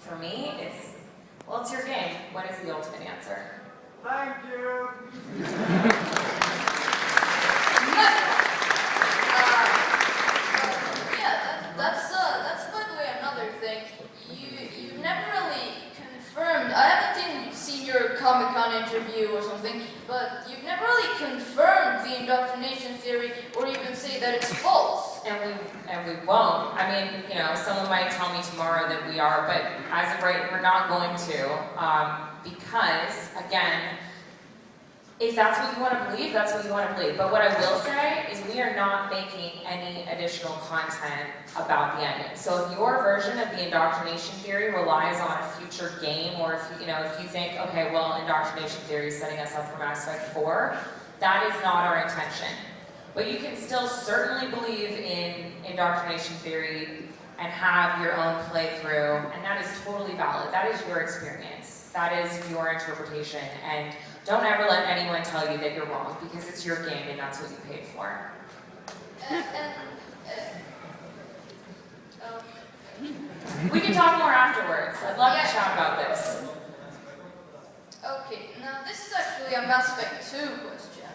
for me, it's your game. What is the ultimate answer? Thank you. That's by the way another thing. You've never really confirmed. I haven't seen your Comic-Con interview or something, but you've never really confirmed the indoctrination theory or even say that it's false. And we won't. I mean, you know, someone might tell me tomorrow that we are, but as of right, we're not going to, because again, if that's what you want to believe, that's what you want to believe. But what I will say is we are not making any additional content about the ending. So if your version of the indoctrination theory relies on a future game, or if you think, okay, well, indoctrination theory is setting us up for Mass Effect 4, that is not our intention. But you can still certainly believe in indoctrination theory and have your own playthrough, and that is totally valid. That is your experience. That is your interpretation, and don't ever let anyone tell you that you're wrong, because it's your game and that's what you paid for. We can talk more afterwards. I'd love to chat about this. Okay, now this is actually a Mass Effect 2 question.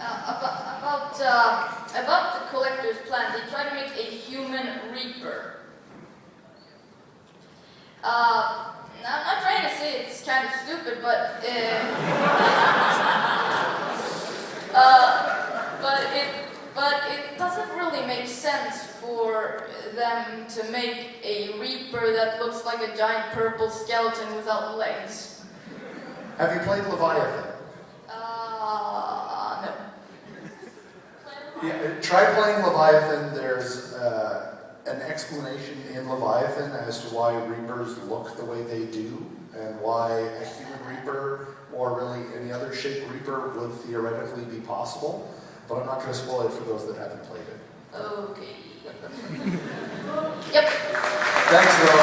About the Collector's plan, they try to make a human Reaper. Now, I'm not trying to say it's kind of stupid, but it doesn't really make sense for them to make a Reaper that looks like a giant purple skeleton without legs. Have you played Leviathan? No. Yeah, try playing Leviathan. There's an explanation in Leviathan as to why Reapers look the way they do, and why a human Reaper, or really any other shaped Reaper, would theoretically be possible. But I'm not going to spoil it for those that haven't played it. Okay. Yep. Thanks, Will.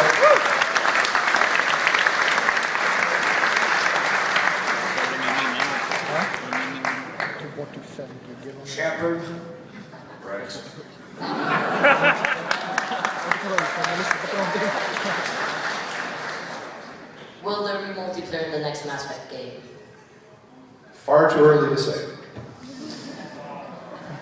Shepard. Right. Will there be multiplayer in the next Mass Effect game? Far too early to say.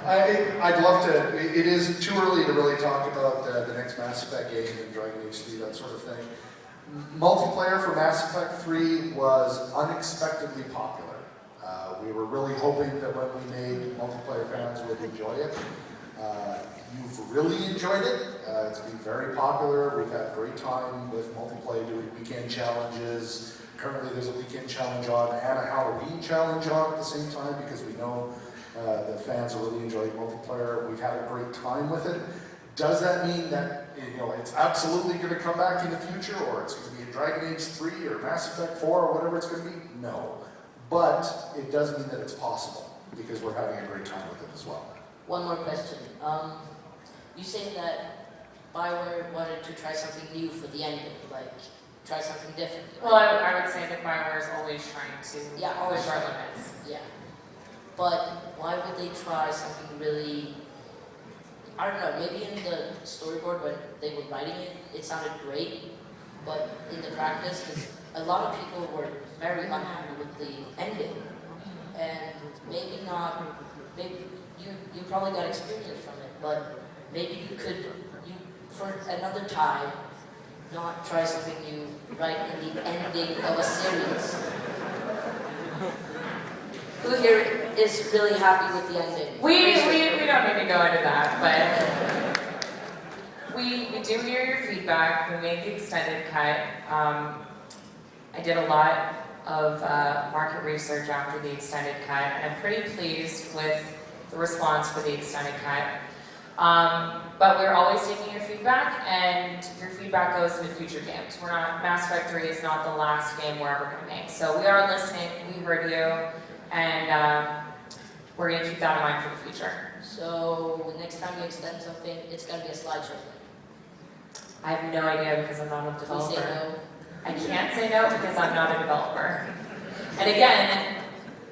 I'd love to. It is too early to really talk about the next Mass Effect game and Dragon Age 3, that sort of thing. Multiplayer for Mass Effect 3 was unexpectedly popular. We were really hoping that when we made multiplayer, fans would enjoy it. You've really enjoyed it. It's been very popular. We've had a great time with multiplayer, doing weekend challenges. Currently there's a weekend challenge on and a Halloween challenge on at the same time, because we know the fans are really enjoying multiplayer. We've had a great time with it. Does that mean that it's absolutely going to come back in the future, or it's going to be in Dragon Age 3 or Mass Effect 4 or whatever it's going to be? No. But it does mean that it's possible, because we're having a great time with it as well. One more question. You say that BioWare wanted to try something new for the ending, like try something different. Right? Well, I would say that BioWare is always trying to always try limits. Yeah. But why would they try something really, I don't know, maybe in the storyboard when they were writing it, it sounded great, but in the practice, because a lot of people were very unhappy with the ending, and maybe you probably got experience from it, but maybe you could, for another time, not try something new right in the ending of a series. Who here is really happy with the ending? We don't need to go into that, but we do hear your feedback. We made the extended cut. I did a lot of market research after the extended cut, and I'm pretty pleased with the response for the extended cut. But we're always taking your feedback, and your feedback goes into future games. Mass Effect 3 is not the last game we're ever going to make. So we are listening, we heard you, and we're going to keep that in mind for the future. So next time you extend something, it's going to be a slideshow. I have no idea, because I'm not a developer. Please say no. I can't say no because I'm not a developer. And again,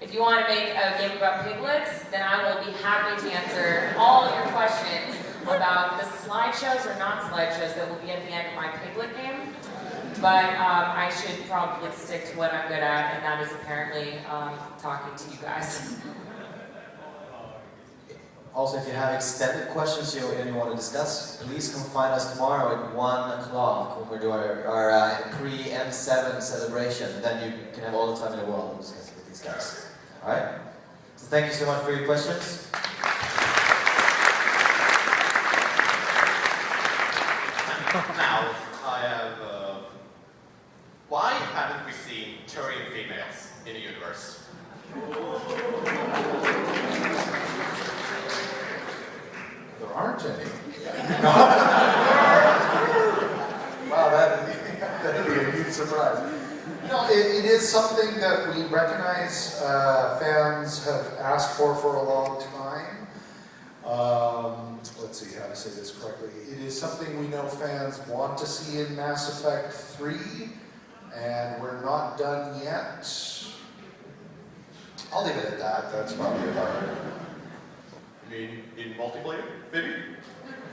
if you want to make a game about piglets, then I will be happy to answer all your questions about the slideshows or not slideshows that will be at the end of my piglet game. but I should probably stick to what I'm good at, and that is apparently talking to you guys. Also, if you have extended questions you want to discuss, please come find us tomorrow at 1 o'clock when we're doing our pre-M7 celebration. Then you can have all the time in the world to discuss with these guys. Alright? So thank you so much for your questions. Now, I have... why haven't we seen Turian females in the universe? There aren't any. Wow, that'd be a huge surprise. No, it is something that we recognize fans have asked for a long time. Let's see how to say this correctly. It is something we know fans want to see in Mass Effect 3, and we're not done yet. I'll leave it at that. That's probably about it. You mean in multiplayer, maybe?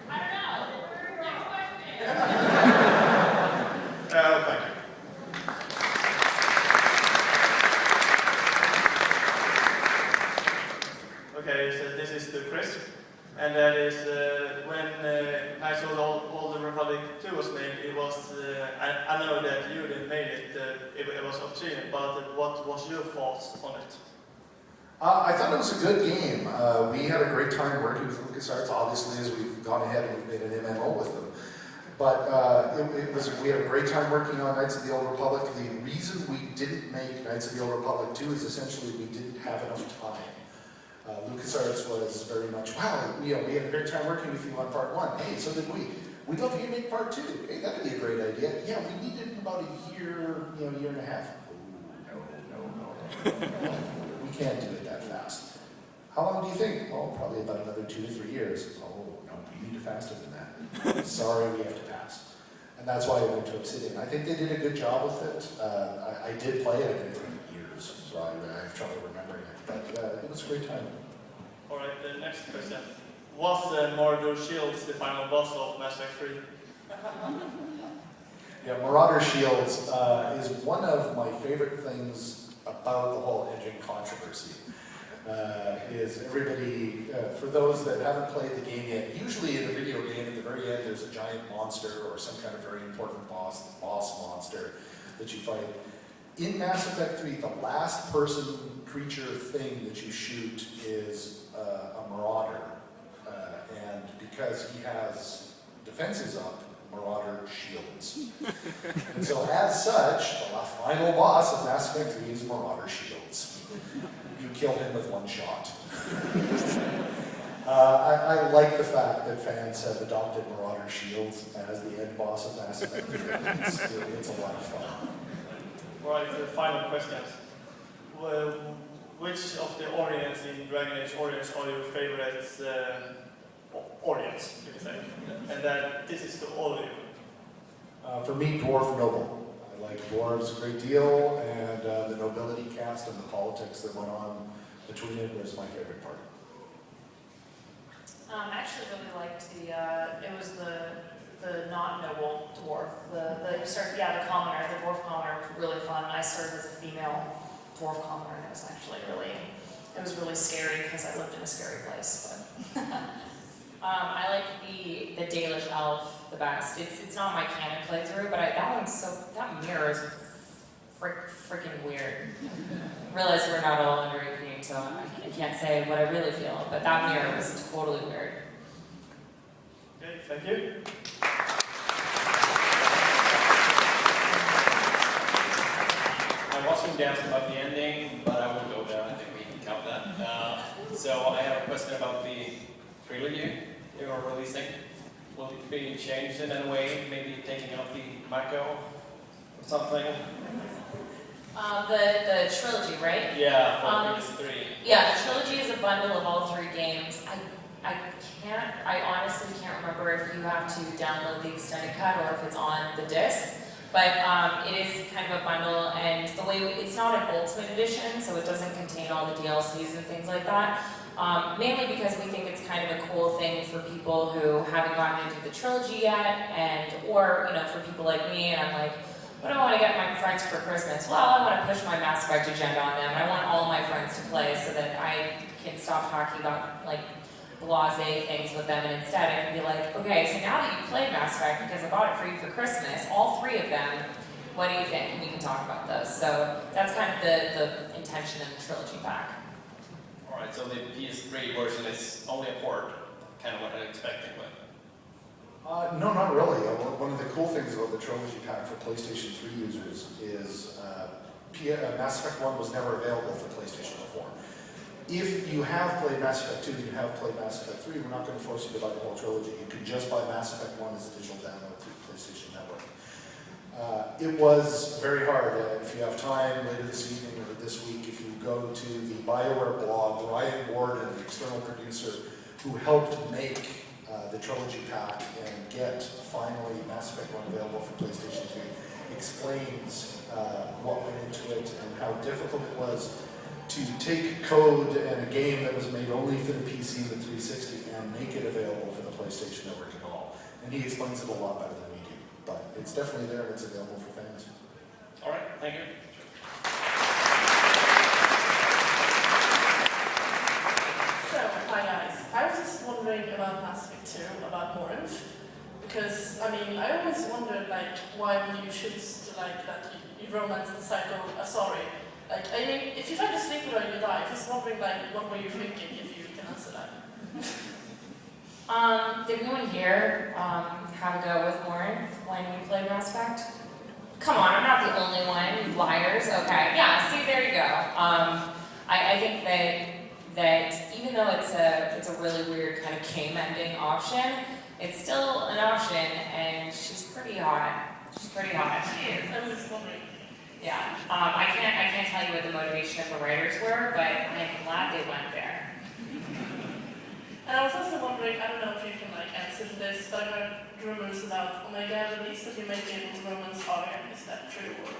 I don't know. Next question. Thank you. Okay, so this is to Chris, and that is when Knights of the Old Republic 2 was made, it was, I know that you didn't make it, it was obscene, but what was your thoughts on it? I thought it was a good game. We had a great time working with LucasArts, obviously, as we've gone ahead and we've made an MMO with them. But we had a great time working on Knights of the Old Republic. The reason we didn't make Knights of the Old Republic 2 is essentially we didn't have enough time. LucasArts was very much, wow, we had a great time working with you on part 1. Hey, so did we. We'd love for you to make part 2. Hey, that could be a great idea. Yeah, we needed about a year, year and a half. Oh, no. We can't do it that fast. How long do you think? Oh, probably about another 2 to 3 years. Oh, no, we need it faster than that. Sorry, we have to pass. And that's why I went to Obsidian. I think they did a good job with it. I did play it, and it's been years, so I have trouble remembering it. But it was a great time. Alright, the next question. Was Marauder Shields the final boss of Mass Effect 3? Yeah, Marauder Shields is one of my favorite things about the whole engine controversy. Is everybody, for those that haven't played the game yet, usually in a video game at the very end there's a giant monster or some kind of very important boss monster that you fight. In Mass Effect 3, the last person creature thing that you shoot is a Marauder. And because he has defenses up, Marauder shields. And so as such, the final boss of Mass Effect 3 is Marauder shields. You kill him with one shot. I like the fact that fans have adopted Marauder shields as the end boss of Mass Effect 3. It's a lot of fun. Right, the final questions. Well, which of the audience in Dragon Age Origins are your favorite audience, you can say? And that this is to all of you. For me, Dwarf Noble. I like dwarves a great deal, and the nobility cast and the politics that went on between it was my favorite part. I actually really liked it was the non-noble dwarf, the commoner, the dwarf commoner was really fun. I started as a female dwarf commoner, and it was actually really scary because I lived in a scary place. But I like the Dalish elf the best. It's not my canon playthrough, but that mirror is freaking weird. Realize we're not all under 18, so I can't say what I really feel, but that mirror was totally weird. Okay, thank you. I was going to ask about the ending, but I won't go there. I think we can count that. So I have a question about the trilogy you are releasing. Will it be changed in any way? Maybe taking out the Mako or something? The trilogy, right? Yeah, for these 3. Yeah, the trilogy is a bundle of all 3 games. I honestly can't remember if you have to download the extended cut or if it's on the disc. But it is kind of a bundle, and the way it's not an ultimate edition, so it doesn't contain all the DLCs and things like that. Mainly because we think it's kind of a cool thing for people who haven't gotten into the trilogy yet, or for people like me, and I'm like, what do I want to get my friends for Christmas? Well, I want to push my Mass Effect agenda on them. I want all my friends to play so that I can stop talking about like blasé things with them, and instead I can be like, okay, so now that you've played Mass Effect, because I bought it for you for Christmas, all 3 of them, what do you think? And we can talk about those. So that's kind of the intention of the trilogy pack. Alright, so the PS3 version is only a port, kind of what I expected, but... No, not really. One of the cool things about the trilogy pack for PlayStation 3 users is Mass Effect 1 was never available for PlayStation before. If you have played Mass Effect 2 and you have played Mass Effect 3, we're not going to force you to buy the whole trilogy. You can just buy Mass Effect 1 as a digital download through the PlayStation Network. It was very hard. If you have time later this evening or this week, if you go to the BioWare blog, Ryan Warden, the external producer who helped make the trilogy pack and get finally Mass Effect 1 available for PlayStation 3, explains what went into it and how difficult it was to take code and a game that was made only for the PC and the 360 and make it available for the PlayStation Network at all. And he explains it a lot better than we do. But it's definitely there and it's available for fans. Alright, thank you. So, hi guys. I was just wondering about Mass Effect 2, about Morinth. Because, I mean, I always wondered, like, why would you choose to, like, that you romance the psycho Asari? Like, I mean, if you try to sleep with her, you die. Just wondering, like, what were you thinking, if you can answer that? Did anyone here have a go with Warren when we played Mass Effect? Come on, I'm not the only one, you liars. Okay, yeah, see, there you go. I think that even though it's a really weird kind of game ending option, it's still an option, and she's pretty hot. She's pretty hot. She is, I was just wondering. Yeah, I can't tell you what the motivation of the writers were, but I'm glad they went there. And I was also wondering, I don't know if you can, like, answer to this, but I heard rumors about Omega release that you may be able to romance Arya. Is that true, or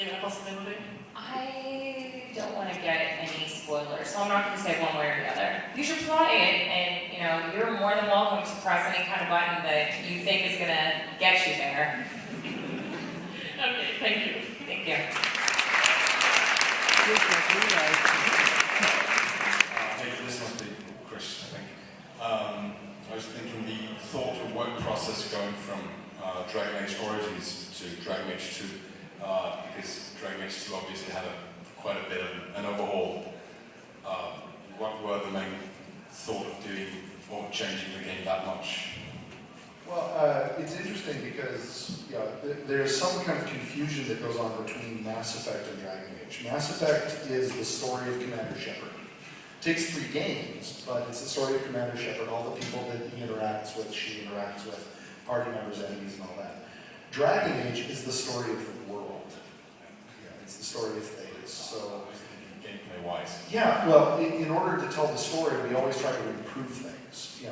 even a possibility? I don't want to get any spoilers, so I'm not going to say one way or the other. You should try it, and you know, you're more than welcome to press any kind of button that you think is going to get you there. Okay, thank you. Thank you. Hey, this must be Chris, I think. I was thinking the thought or work process going from Dragon Age Origins to Dragon Age 2, because Dragon Age 2 obviously had quite a bit of an overhaul. What were the main thought of doing or changing the game that much? Well, it's interesting because there's some kind of confusion that goes on between Mass Effect and Dragon Age. Mass Effect is the story of Commander Shepard. It takes 3 games, but it's the story of Commander Shepard, all the people that he interacts with, she interacts with, party members, enemies, and all that. Dragon Age is the story of the world. Yeah, it's the story of Thetis. So, gameplay-wise. yeah, well, in order to tell the story, we always try to improve things.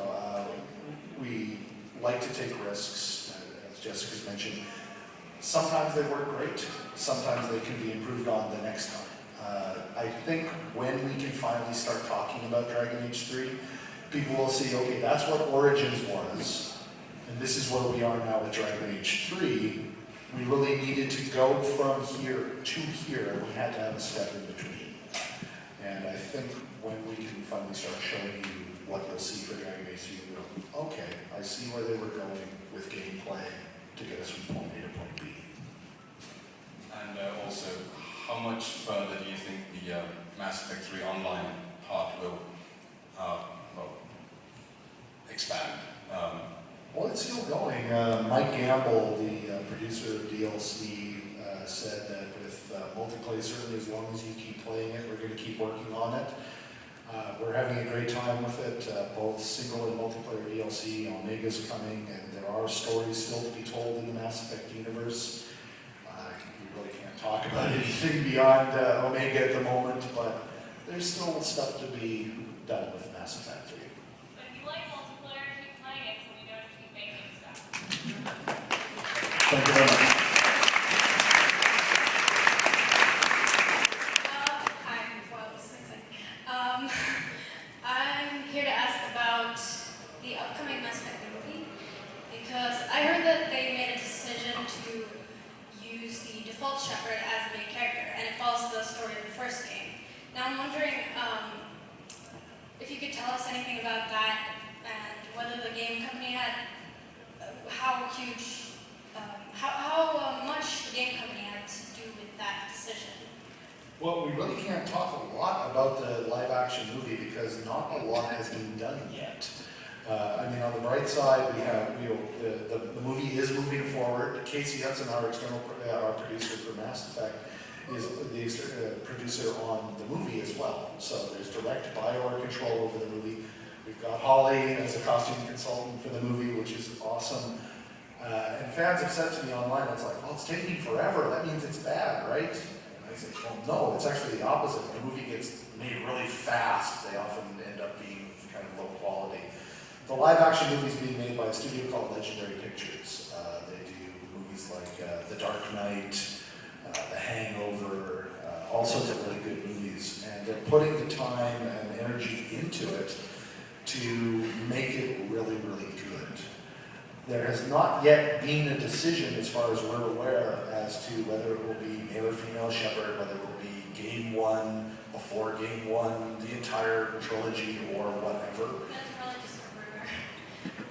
We like to take risks, as Jessica's mentioned. Sometimes they work great. Sometimes they can be improved on the next time. I think when we can finally start talking about Dragon Age 3, people will see, okay, that's what Origins was, and this is where we are now with Dragon Age 3. We really needed to go from here to here, and we had to have a step in between. And I think when we can finally start showing you what you'll see for Dragon Age 3, you'll go, okay, I see where they were going with gameplay to get us from point A to point B. And also, how much further do you think the Mass Effect 3 online part will expand? Well, it's still going. Mike Gamble, the producer of DLC, said that with multiplayer, certainly as long as you keep playing it, we're going to keep working on it. We're having a great time with it, both single and multiplayer DLC. Omega's coming, and there are stories still to be told in the Mass Effect universe. We really can't talk about anything beyond Omega at the moment, but there's still stuff to be done with Mass Effect 3. If you like multiplayer, keep playing it so we know to keep making stuff. Thank you very much. I'm here to ask about the upcoming Mass Effect movie, because I heard that they made a decision to use I'm wondering if you could tell us anything about that and whether the game company had how much the game company had to do with that decision. Well, we really can't talk a lot about the live action movie because not a lot has been done yet. I mean, on the bright side, we have, the movie is moving forward. Casey Hudson, our producer for Mass Effect, is the producer on the movie as well. So there's direct BioWare control over the movie. We've got Holly as a costume consultant for the movie, which is awesome. And fans have said to me online, it's like, well, it's taking forever. That means it's bad, right? And I say, well, no, it's actually the opposite. When a movie gets made really fast, they often end up being kind of low quality. The live action movie is being made by a studio called Legendary Pictures. They do movies like The Dark Knight, The Hangover, all sorts of really good movies. And they're putting the time and energy into it to make it really, really good. There has not yet been a decision, as far as we're aware, as to whether it will be male or female Shepard, whether it will be Game 1, before Game 1, the entire trilogy, or whatever. That's probably just a rumor.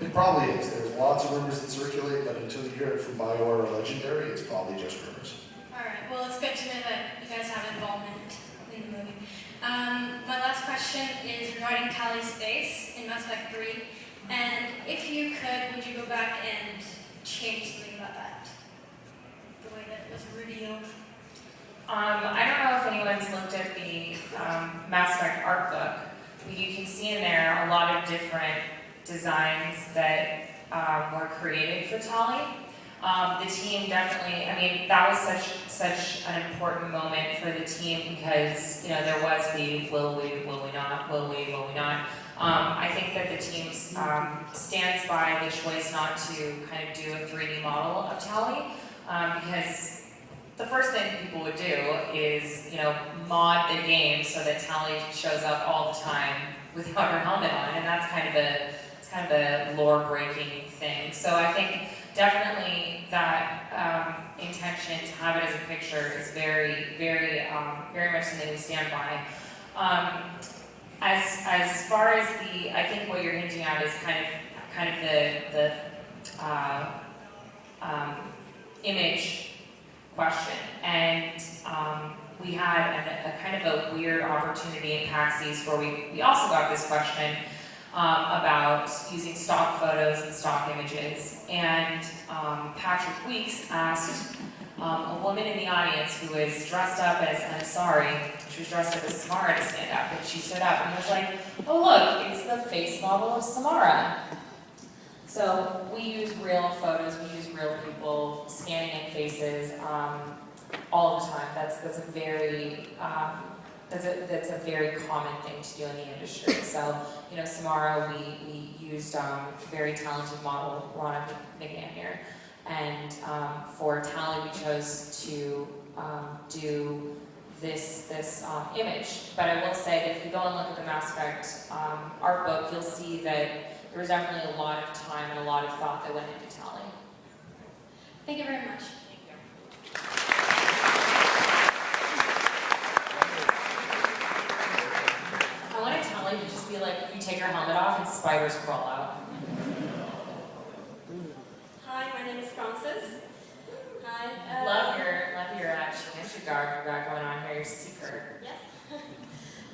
It probably is. There's lots of rumors that circulate, but until you hear it from BioWare or Legendary, it's probably just rumors. Alright, well it's good to know that you guys have involvement in the movie. My last question is regarding Tali's face in Mass Effect 3. And if you could, would you go back and change something about that? The way that it was revealed? I don't know if anyone's looked at the Mass Effect art book, but you can see in there a lot of different designs that were created for Tali. The team definitely, I mean, that was such an important moment for the team because, you know, there was the will we not, will we not. I think that the team stands by the choice not to kind of do a 3D model of Tali because the first thing people would do is, you know, mod the game so that Tali shows up all the time without her helmet on, and that's kind of a lore-breaking thing. So I think definitely that intention to have it as a picture is very, very much something we stand by. As far as I think what you're hinting at is kind of the image question, and we had a kind of a weird opportunity in PAX East where we also got this question about using stock photos and stock images, and Patrick Weeks asked a woman in the audience who was dressed up as, I'm sorry, she was dressed up as Samara to stand up, and she stood up and was like, oh look, it's the face model of Samara. So we use real photos, we use real people scanning in faces all the time. That's a very that's a very common thing to do in the industry. So, you know, Samara, we used very talented model Rana McGann, and for Tali we chose to do this image. But I will say that if you go and look at the Mass Effect art book, you'll see that there was definitely a lot of time and a lot of thought that went into Tali. Thank you very much. I want Tali to just be like, you take her helmet off and spiders crawl out. Hi, my name is Frances. Hi. Love your Shepard you got going on here, your secret. Yes.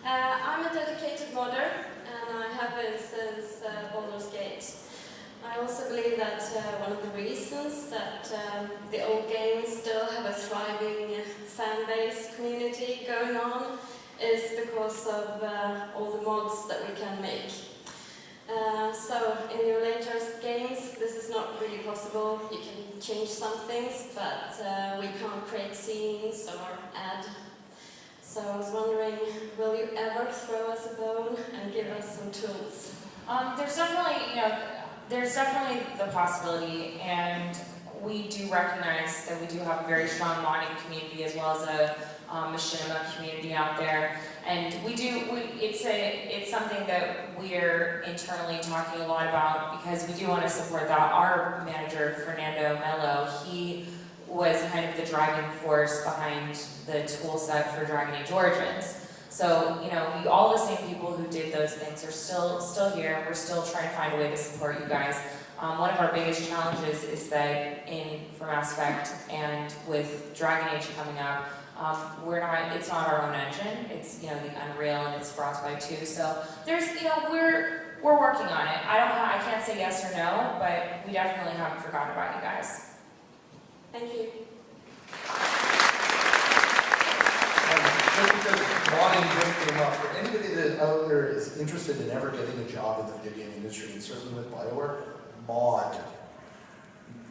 I'm a dedicated modder, and I have been since Baldur's Gate. I also believe that one of the reasons that the old games still have a thriving fan base community going on is because of all the mods that we can make. So in your latest games, this is not really possible. You can change some things, but we can't create scenes or add. So I was wondering, will you ever throw us a bone and give us some tools? There's definitely the possibility, and we do recognize that we do have a very strong modding community as well as a machinima community out there. And it's something that we're internally talking a lot about because we do want to support that. Our manager, Fernando Mello, he was kind of the driving force behind the tool set for Dragon Age Origins. So, you know, all the same people who did those things are still here. We're still trying to find a way to support you guys. One of our biggest challenges is that for Mass Effect and with Dragon Age coming up, it's not our own engine. It's, you know, the Unreal and it's Frostbite 2. So there's, you know, we're working on it. I can't say yes or no, but we definitely haven't forgotten about you guys. Thank you. Just because modding just came up, for anybody that out there is interested in ever getting a job in the video game industry, and certainly with BioWare, mod.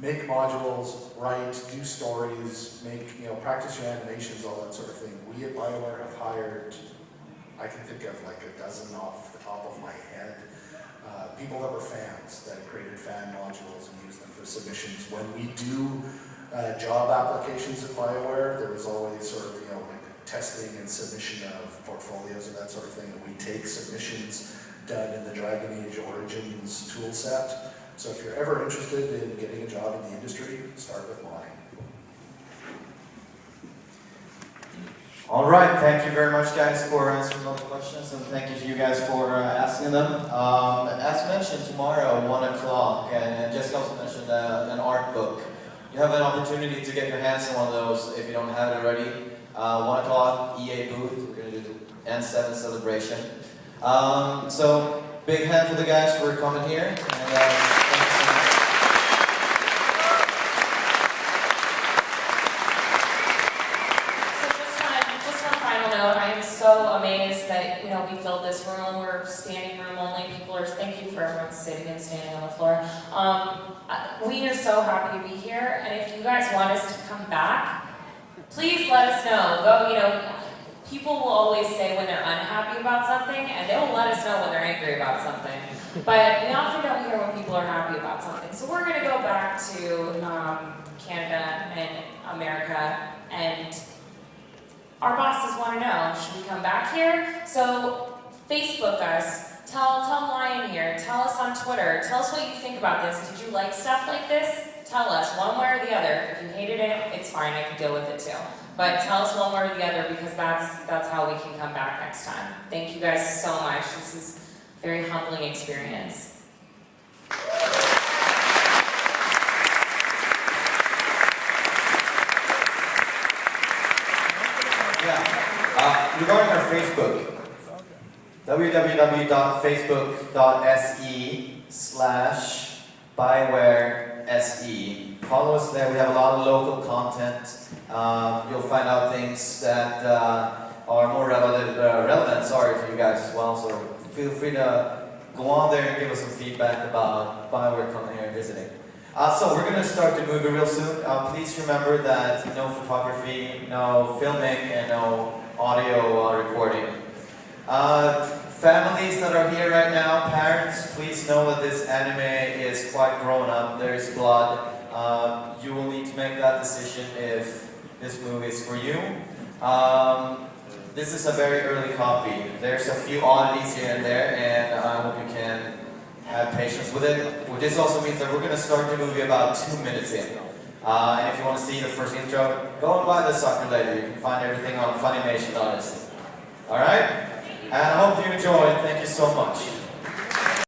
Make modules, write, do stories, practice your animations, all that sort of thing. We at BioWare have hired, I can think of like a dozen off the top of my head, people that were fans that created fan modules and used them for submissions. When we do job applications at BioWare, there was always sort of, like testing and submission of portfolios and that sort of thing. And we take submissions done in the Dragon Age Origins tool set. So if you're ever interested in getting a job in the industry, start with modding. All right, thank you very much, guys, for answering all the questions, and thank you to you guys for asking them. As mentioned, tomorrow, 1 o'clock, and Jessica also mentioned an art book. You have an opportunity to get your hands on one of those if you don't have it already. 1 o'clock, EA booth, we're going to do the N7 celebration. So, big hand for the guys for coming here. And, thank you so much. So just one final note. I am so amazed that, you know, we filled this room. We're standing room only. Thank you for everyone sitting and standing on the floor. We are so happy to be here, and if you guys want us to come back, please let us know. You know, people will always say when they're unhappy about something, and they will let us know when they're angry about something. But we often don't hear when people are happy about something. So we're going to go back to Canada and America, and our bosses want to know, should we come back here? So Facebook us. Tell Lion here, tell us on Twitter, tell us what you think about this. Did you like stuff like this? Tell us, one way or the other. If you hated it, it's fine, I can deal with it too. But tell us one way or the other, because that's how we can come back next time. Thank you guys so much. This is a very humbling experience. Yeah, regarding our Facebook, www.facebook.se/BioWareSE. Follow us there. We have a lot of local content. You'll find out things that are more relevant to you guys as well. So feel free to go on there and give us some feedback about BioWare coming here and visiting. So we're going to start the movie real soon. Please remember that no photography, no filming, and no audio recording. Families that are here right now, parents, please know that this anime is quite grown up. There is blood. You will need to make that decision if this movie is for you. This is a very early copy. There's a few oddities here and there, and I hope you can have patience with it. This also means that we're going to start the movie about 2 minutes in. And if you want to see the first intro, go and buy the sucker later. You can find everything on Funimation, honestly. Alright? And I hope you enjoyed. Thank you so much.